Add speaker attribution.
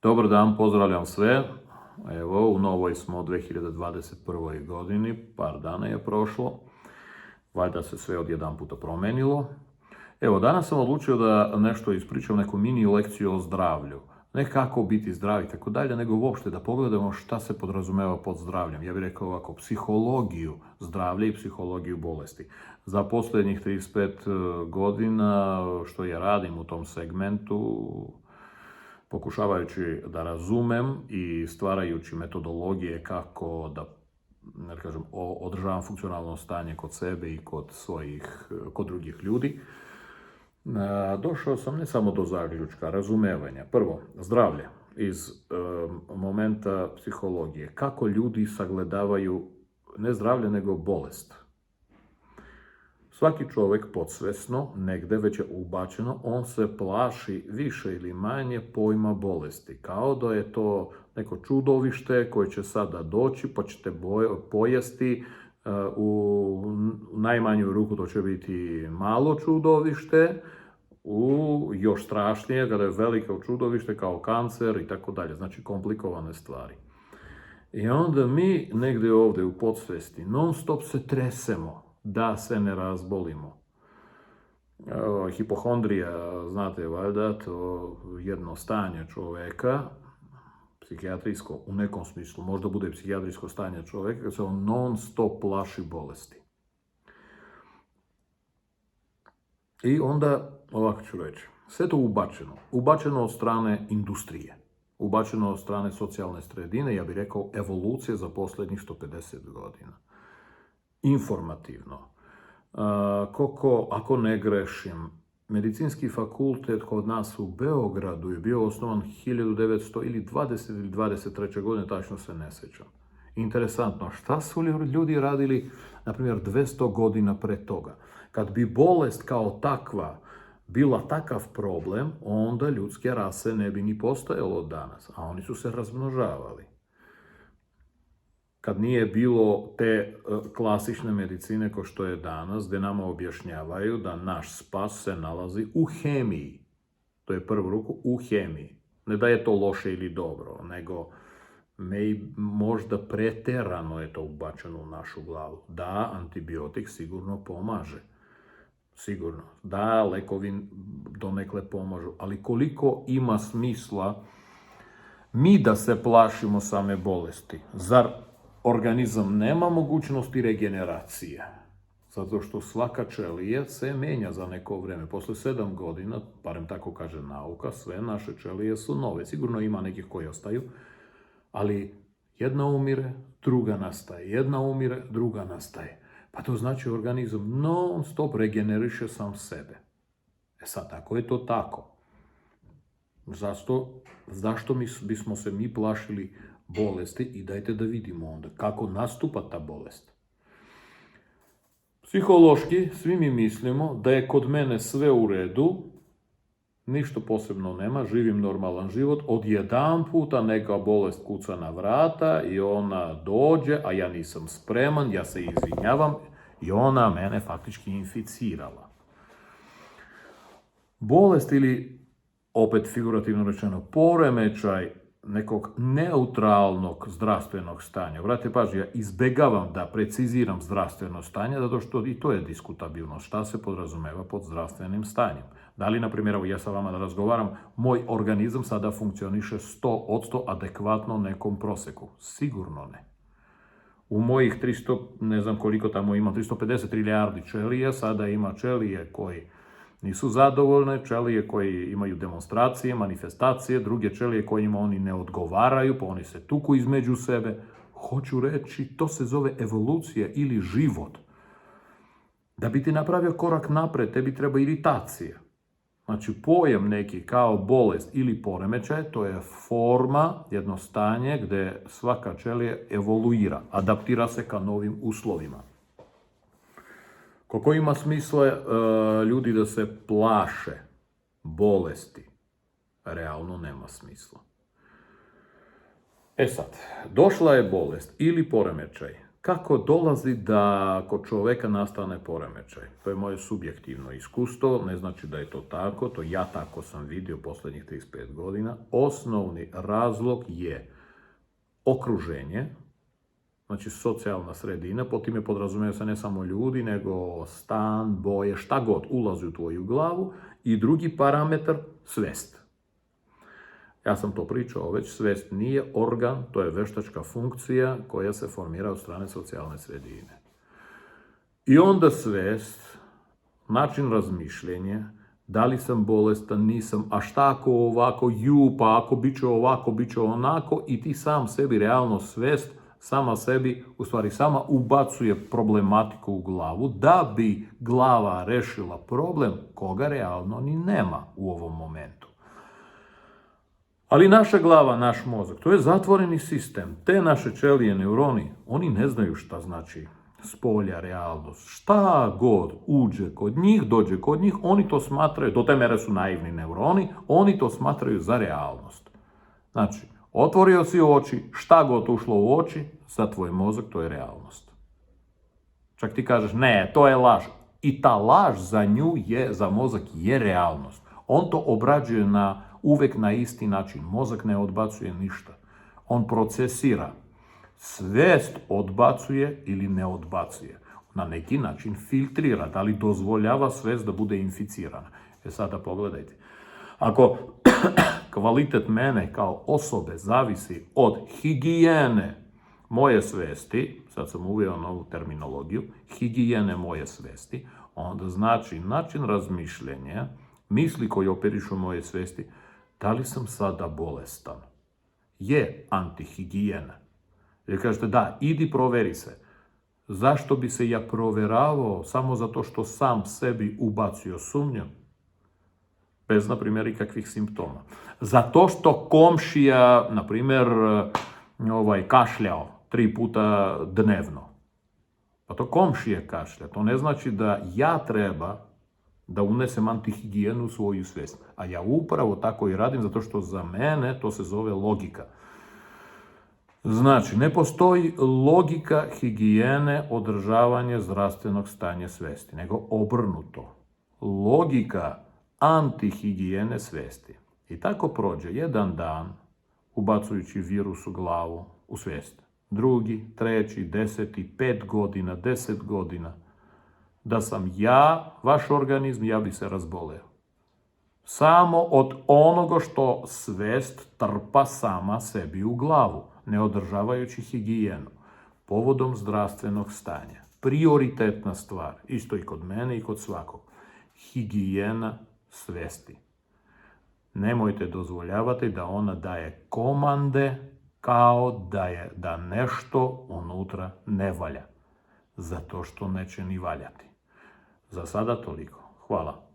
Speaker 1: Dobar dan, pozdravljam sve. Evo, u novoj smo 2021. godini, par dana je prošlo. Valjda se sve odjedan puta promenilo. Evo, danas sam odlučio da nešto ispričam, neku mini lekciju o zdravlju. Ne kako biti zdrav i tako dalje, nego uopšte da pogledamo šta se podrazumeva pod zdravljem. Ja bih rekao ovako, psihologiju zdravlja i psihologiju bolesti. Za posljednjih 35 godina što ja radim u tom segmentu, pokušavajući da razumem i stvarajući metodologije kako da, ne kažem, održavam funkcionalno stanje kod sebe i kod drugih ljudi, došao sam ne samo do zaključka, razumevanja. Prvo, zdravlje iz momenta psihologije. Kako ljudi sagledavaju ne zdravlje, nego bolest. Svaki čovjek podsvesno, negde već je ubačeno, on se plaši više ili manje pojma bolesti. Kao da je to neko čudovište koje će sada doći pa ćete pojesti. U najmanju ruku to će biti malo čudovište, u još strašnije kada je veliko čudovište kao kancer i tako dalje. Znači komplikovane stvari. I onda mi negdje ovdje u podsvesti non stop se tresemo da se ne razbolimo. Hipohondrija, znate valjda, to jedno stanje čovjeka, psihijatrijsko u nekom smislu, možda bude psihijatrijsko stanje čovjeka, kad se on non stop plaši bolesti. I onda, ovako ću reći, sve to ubačeno od strane industrije, ubačeno od strane socijalne sredine, ja bih rekao evolucije za posljednjih 150 godina. Informativno. Ako ne grešim, medicinski fakultet kod nas u Beogradu je bio osnovan 1900 ili 20 ili 23. godine, tačno se ne sjećam. Interesantno, šta su ljudi radili, na primjer, 200 godina pre toga? Kad bi bolest kao takva bila takav problem, onda ljudske rase ne bi ni postojalo danas, a oni su se razmnožavali. Kad nije bilo te klasične medicine kao što je danas, gdje nama objašnjavaju da naš spas se nalazi u hemiji. To je prvu ruku u hemiji. Ne da je to loše ili dobro, nego možda preterano je to ubačeno u našu glavu. Da, antibiotik sigurno pomaže. Sigurno. Da, lekovi donekle pomažu. Ali koliko ima smisla mi da se plašimo same bolesti? Zar organizam nema mogućnosti regeneracije? Zato što svaka ćelija se menja za neko vrijeme. Posle 7 godina, barem tako kaže nauka, sve naše ćelije su nove. Sigurno ima nekih koji ostaju, ali jedna umire, druga nastaje. Jedna umire, druga nastaje. Pa to znači organizam non stop regeneriše sam sebe. Sad, ako je to tako, zašto bismo se mi plašili bolesti i dajte da vidimo onda kako nastupa ta bolest. Psihološki svi mi mislimo da je kod mene sve u redu, ništa posebno nema, živim normalan život, odjedanputa neka bolest kuca na vrata i ona dođe, a ja nisam spreman, ja se izvinjavam i ona mene faktički inficirala. Bolest ili, opet figurativno rečeno, poremećaj nekog neutralnog zdravstvenog stanja. Vratite pažnju, ja izbegavam da preciziram zdravstveno stanje, zato što i to je diskutabilno. Šta se podrazumeva pod zdravstvenim stanjem? Da li, na primjer, evo ja sa vama da razgovaram, moj organizam sada funkcioniše 100% adekvatno nekom proseku? Sigurno ne. U mojih 300, ne znam koliko tamo ima, 350 milijardi ćelija, sada ima ćelije koji nisu zadovoljne, ćelije koji imaju demonstracije, manifestacije, druge ćelije kojima oni ne odgovaraju, pa oni se tuku između sebe. Hoću reći, to se zove evolucija ili život. Da bi ti napravio korak napred, tebi treba iritacija. Znači, pojam neki kao bolest ili poremećaj, to je forma, jedno stanje gdje svaka ćelija evoluira, adaptira se ka novim uslovima. Koliko ima smisla ljudi da se plaše bolesti? Realno nema smisla. Sad, došla je bolest ili poremećaj. Kako dolazi da kod čovjeka nastane poremećaj? To je moje subjektivno iskustvo, ne znači da je to tako, to ja tako sam vidio posljednjih 35 godina. Osnovni razlog je okruženje, znači socijalna sredina, po time podrazumijeva se ne samo ljudi, nego stan, boje, šta god ulazi u tvoju glavu, i drugi parametar, svest. Ja sam to pričao, već svest nije organ, to je veštačka funkcija koja se formira od strane socijalne sredine. I onda svest, način razmišljenja, da li sam bolestan, nisam, a šta ako ovako, pa ako bit će ovako, bit će onako, i ti sam sebi realno svest, sama sebi, u stvari sama ubacuje problematiku u glavu, da bi glava rešila problem koga realno ni nema u ovom momentu. Ali naša glava, naš mozak, to je zatvoreni sistem. Te naše ćelije, neuroni, oni ne znaju šta znači spolja realnost. Šta god uđe kod njih, dođe kod njih, oni to smatraju, do te mere su naivni neuroni, oni to smatraju za realnost. Znači, otvorio si oči, šta god ušlo u oči, za tvoj mozak to je realnost. Čak ti kažeš, ne, to je laž. I ta laž za nju je, za mozak je realnost. On to obrađuje uvijek na isti način. Mozak ne odbacuje ništa. On procesira. Svest odbacuje ili ne odbacuje. Na neki način filtrira, da li dozvoljava svest da bude inficirana. Sada pogledajte. Ako kvalitet mene kao osobe zavisi od higijene moje svesti, sad sam uveo novu terminologiju, higijene moje svesti, onda znači način razmišljenja, misli koji operišu moje svesti, da li sam sada bolestan, je antihigijena. Jer kažete, da, idi proveri se. Zašto bi se ja proveravao samo zato što sam sebi ubacio sumnju? Bez, na primjer, ikakvih simptoma. Zato što komšija, na primjer, kašljao 3 puta dnevno. Pa to komšije kašlja. To ne znači da ja treba da unesem antihigijenu u svoju svijest. A ja upravo tako i radim, zato što za mene to se zove logika. Znači, ne postoji logika higijene održavanja zdravstvenog stanja svijesti, nego obrnuto. Logika antihigijene svijesti. I tako prođe jedan dan, ubacujući virus u glavu, u svijest. Drugi, treći, 10, 5 godina, 10 godina. Da sam ja, vaš organizam, ja bi se razboleo. Samo od onoga što svijest trpa sama sebi u glavu, ne održavajući higijenu, povodom zdravstvenog stanja. Prioritetna stvar, isto i kod mene i kod svakog. Higijena svijesti. Nemojte dozvoljavati da ona daje komande kao da nešto unutra ne valja. Zato što neće ni valjati. Za sada toliko. Hvala.